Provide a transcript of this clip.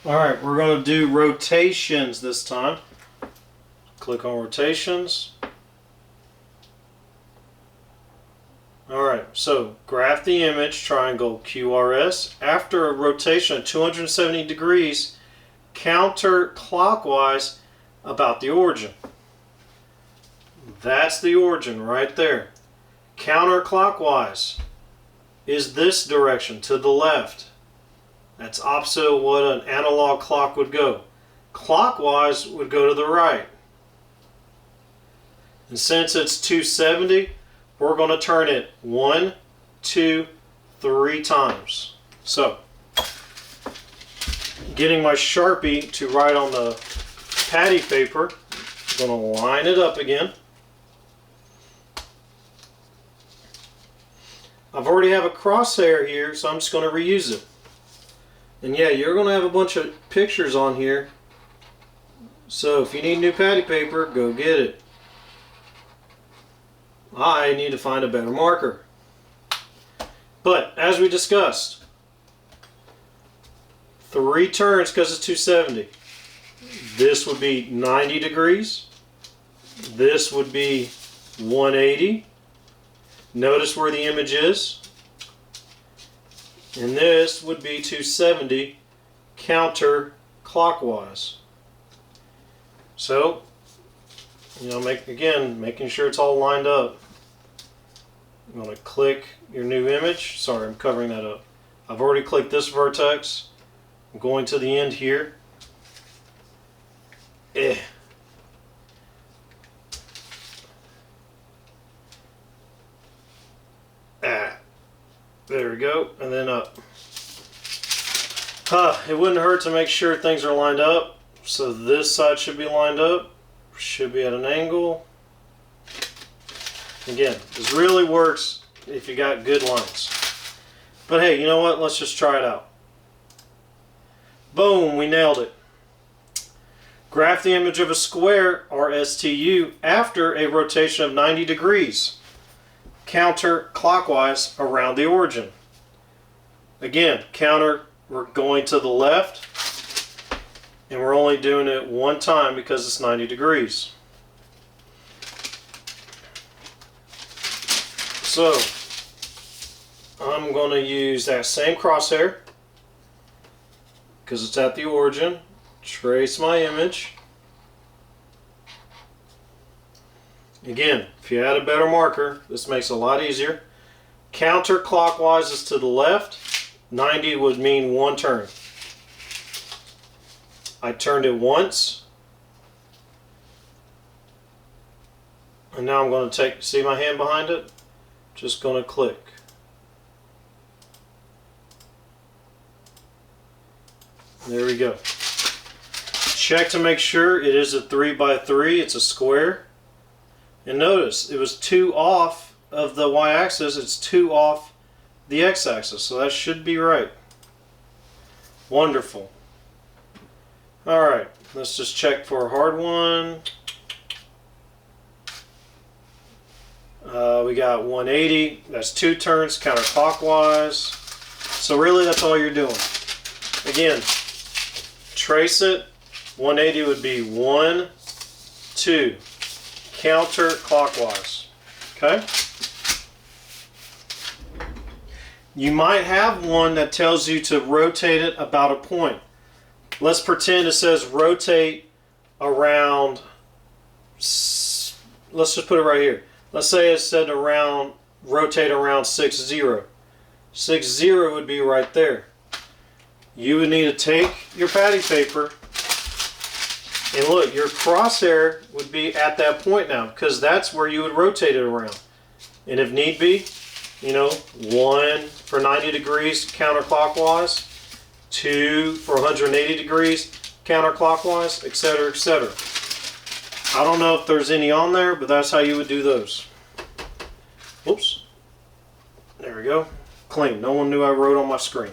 Alright, we're going to do rotations this time. Click on rotations. Alright, so graph the image, triangle QRS. After a rotation of 270 degrees, counterclockwise about the origin. That's the origin right there. Counterclockwise is this direction, to the left. That's opposite of what an analog clock would go. Clockwise would go to the right. And since it's 270, we're going to turn it 1, 2, 3 times. So, getting my Sharpie to write on the patty paper, I'm going to line it up again. I've already have a crosshair here, so I'm just going to reuse it. And yeah, you're going to have a bunch of pictures on here. So if you need new patty paper, go get it. I need to find a better marker. But as we discussed, 3 turns because it's 270. This would be 90 degrees. This would be 180. Notice where the image is. And this would be 270 counterclockwise. So, making sure it's all lined up. I'm going to click your new image. Sorry, I'm covering that up. I've already clicked this vertex. I'm going to the end here. There we go, and then up. It wouldn't hurt to make sure things are lined up. So this side should be lined up, should be at an angle. Again, this really works if you got good lines. But hey, you know what? Let's just try it out. Boom, we nailed it. Graph the image of a square, RSTU, after a rotation of 90 degrees. Counterclockwise around the origin. Again, we're going to the left, and we're only doing it one time because it's 90 degrees. So I'm going to use that same crosshair because it's at the origin. Trace my image. Again, if you had a better marker, this makes it a lot easier. Counterclockwise is to the left. 90 would mean 1 turn. I turned it once. And now I'm going to see my hand behind it? Just going to click. There we go. Check to make sure it is a 3 by 3. It's a square. And notice, it was 2 off of the y-axis, it's 2 off the x-axis, so that should be right. Wonderful. Alright, let's just check for a hard one. We got 180, that's 2 turns counterclockwise. So really that's all you're doing. Again, trace it. 180 would be 1, 2. Counterclockwise. Okay? You might have one that tells you to rotate it about a point. Let's pretend it says rotate around, let's just put it right here. Let's say it said rotate around 60. 60 would be right there. You would need to take your patty paper. And look, your crosshair would be at that point now because that's where you would rotate it around. And if need be, 1 for 90 degrees counterclockwise, 2 for 180 degrees counterclockwise, etc., etc. I don't know if there's any on there, but that's how you would do those. Whoops. There we go. Clean. No one knew I wrote on my screen.